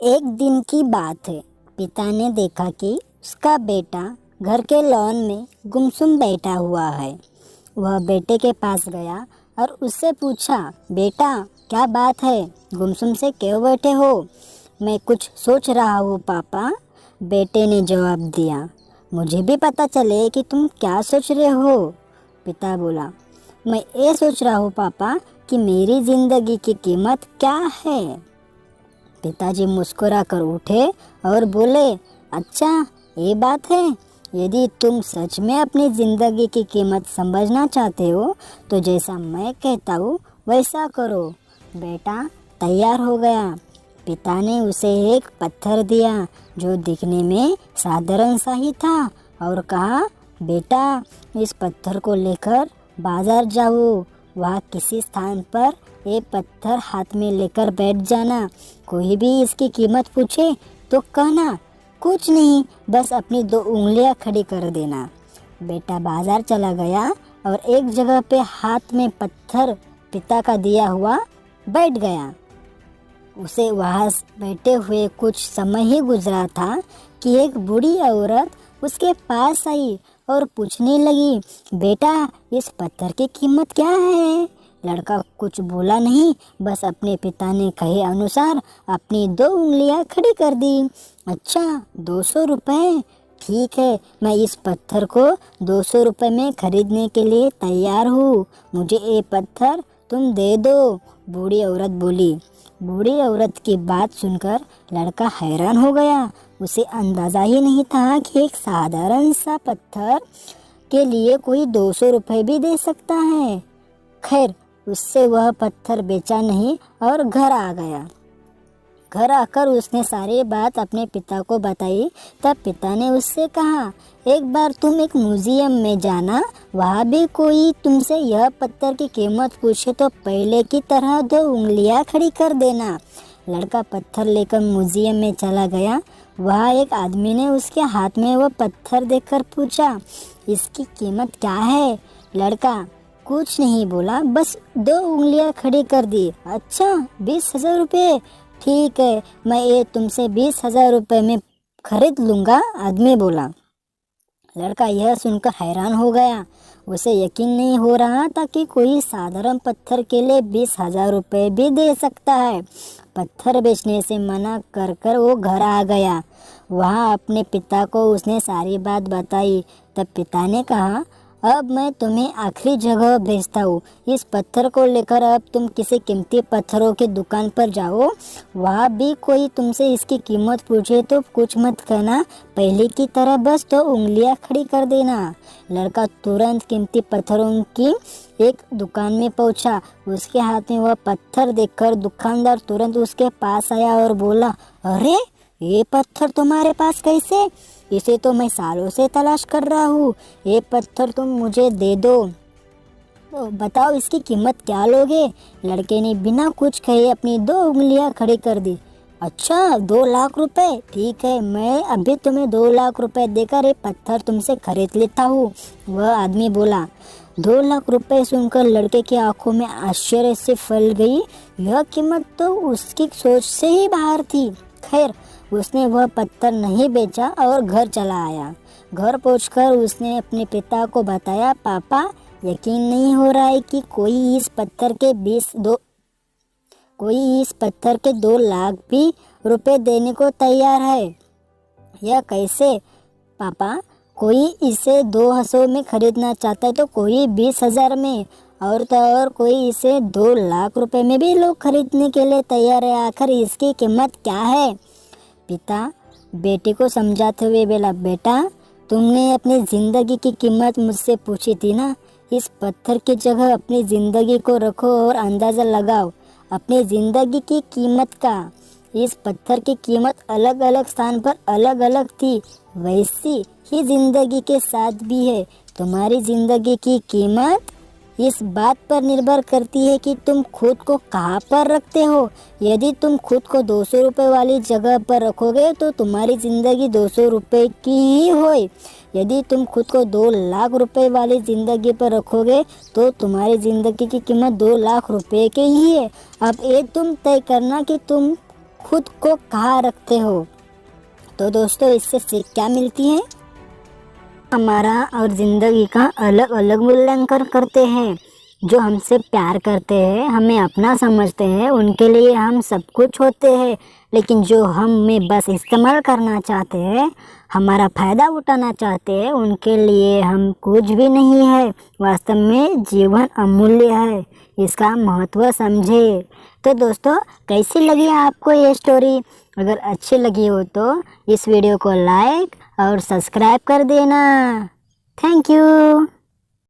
एक दिन की बात है। पिता ने देखा कि उसका बेटा घर के लॉन में गुमसुम बैठा हुआ है। वह बेटे के पास गया और उससे पूछा, बेटा क्या बात है, गुमसुम से क्यों बैठे हो? मैं कुछ सोच रहा हूँ पापा, बेटे ने जवाब दिया। मुझे भी पता चले कि तुम क्या सोच रहे हो, पिता बोला। मैं ये सोच रहा हूँ पापा कि मेरी ज़िंदगी की कीमत क्या है। पिताजी मुस्कुरा कर उठे और बोले, अच्छा ये बात है। यदि तुम सच में अपनी ज़िंदगी की कीमत समझना चाहते हो तो जैसा मैं कहता हूँ वैसा करो। बेटा तैयार हो गया। पिता ने उसे एक पत्थर दिया जो दिखने में साधारण सा ही था और कहा, बेटा इस पत्थर को लेकर बाजार जाओ। वहाँ किसी स्थान पर ये पत्थर हाथ में लेकर बैठ जाना। कोई भी इसकी कीमत पूछे तो कहना, कुछ नहीं, बस अपनी 2 उंगलियां खड़ी कर देना। बेटा बाजार चला गया और एक जगह पे हाथ में पत्थर पिता का दिया हुआ बैठ गया। उसे वहाँ बैठे हुए कुछ समय ही गुजरा था कि एक बूढ़ी औरत उसके पास आई और पूछने लगी, बेटा इस पत्थर की कीमत क्या है? लड़का कुछ बोला नहीं, बस अपने पिता ने कहे अनुसार अपनी 2 उंगलियां खड़ी कर दी। अच्छा 200 रुपये, ठीक है, मैं इस पत्थर को 200 रुपये में खरीदने के लिए तैयार हूँ। मुझे ये पत्थर तुम दे दो, बूढ़ी औरत बोली। बूढ़ी औरत की बात सुनकर लड़का हैरान हो गया। उसे अंदाज़ा ही नहीं था कि एक साधारण सा पत्थर के लिए कोई 200 रुपये भी दे सकता है। खैर उससे वह पत्थर बेचा नहीं और घर आ गया। घर आकर उसने सारी बात अपने पिता को बताई। तब पिता ने उससे कहा, एक बार तुम एक म्यूजियम में जाना, वहाँ भी कोई तुमसे यह पत्थर की कीमत पूछे तो पहले की तरह 2 उंगलियां खड़ी कर देना। लड़का पत्थर लेकर म्यूजियम में चला गया। वहाँ एक आदमी ने उसके हाथ में वह पत्थर देखकर पूछा, इसकी कीमत क्या है? लड़का कुछ नहीं बोला, बस 2 उंगलियां खड़ी कर दी। अच्छा 20,000 रुपये, ठीक है, मैं ये तुमसे 20,000 रुपये में खरीद लूँगा, आदमी बोला। लड़का यह सुनकर हैरान हो गया। उसे यकीन नहीं हो रहा था कि कोई साधारण पत्थर के लिए 20,000 रुपये भी दे सकता है। पत्थर बेचने से मना कर कर वो घर आ गया। वहाँ अपने पिता को उसने सारी बात बताई। तब पिता ने कहा, अब मैं तुम्हें आखिरी जगह भेजता हूँ। इस पत्थर को लेकर अब तुम किसी कीमती पत्थरों की दुकान पर जाओ। वहाँ भी कोई तुमसे इसकी कीमत पूछे तो कुछ मत कहना, पहले की तरह बस 2 उंगलियां खड़ी कर देना। लड़का तुरंत कीमती पत्थरों की एक दुकान में पहुँचा। उसके हाथ में वह पत्थर देखकर दुकानदार तुरंत उसके पास आया और बोला, अरे ये पत्थर तुम्हारे पास कैसे? इसे तो मैं सालों से तलाश कर रहा हूँ। ये पत्थर तुम मुझे दे दो। तो बताओ इसकी कीमत क्या लोगे? लड़के ने बिना कुछ कहे अपनी 2 उंगलियां खड़ी कर दी। अच्छा 2 लाख रुपए, ठीक है, मैं अभी तुम्हें 2 लाख रुपए देकर ये पत्थर तुमसे खरीद लेता हूँ, वह आदमी बोला। 2 लाख रुपए सुनकर लड़के की आंखों में आश्चर्य से फैल गई। यह कीमत तो उसकी सोच से ही बाहर थी। खैर उसने वह पत्थर नहीं बेचा और घर चला आया। घर पहुंचकर उसने अपने पिता को बताया, पापा यकीन नहीं हो रहा है कि कोई इस पत्थर के 2 लाख भी रुपए देने को तैयार है। यह कैसे पापा? कोई इसे 200 में खरीदना चाहता है तो कोई 20,000 में, और तो और कोई इसे 2 लाख रुपए में भी लोग खरीदने के लिए तैयार है। आखिर इसकी कीमत क्या है? पिता बेटे को समझाते हुए बोला, बेटा तुमने अपनी ज़िंदगी की कीमत मुझसे पूछी थी ना, इस पत्थर की जगह अपनी ज़िंदगी को रखो और अंदाज़ा लगाओ अपनी ज़िंदगी की कीमत का। इस पत्थर की कीमत अलग अलग स्थान पर अलग अलग थी, वैसी ही ज़िंदगी के साथ भी है। तुम्हारी ज़िंदगी की कीमत इस बात पर निर्भर करती है कि तुम खुद को कहाँ पर रखते हो। यदि तुम खुद को 200 रुपये वाली जगह पर रखोगे तो तुम्हारी ज़िंदगी 200 रुपये की ही होए। यदि तुम खुद को 2 लाख रुपए वाली ज़िंदगी पर रखोगे तो तुम्हारी ज़िंदगी की कीमत 2 लाख रुपए की ही है। अब ये तुम तय करना कि तुम खुद को कहाँ रखते हो। तो दोस्तों, इससे सीख क्या मिलती है? हमारा और ज़िंदगी का अलग अलग मूल्यांकन करते हैं। जो हमसे प्यार करते हैं, हमें अपना समझते हैं, उनके लिए हम सब कुछ होते हैं। लेकिन जो हमें बस इस्तेमाल करना चाहते हैं, हमारा फ़ायदा उठाना चाहते हैं, उनके लिए हम कुछ भी नहीं है। वास्तव में जीवन अमूल्य है, इसका महत्व समझे। तो दोस्तों, कैसी लगी आपको ये स्टोरी? अगर अच्छी लगी हो तो इस वीडियो को लाइक और सब्सक्राइब कर देना। Thank you.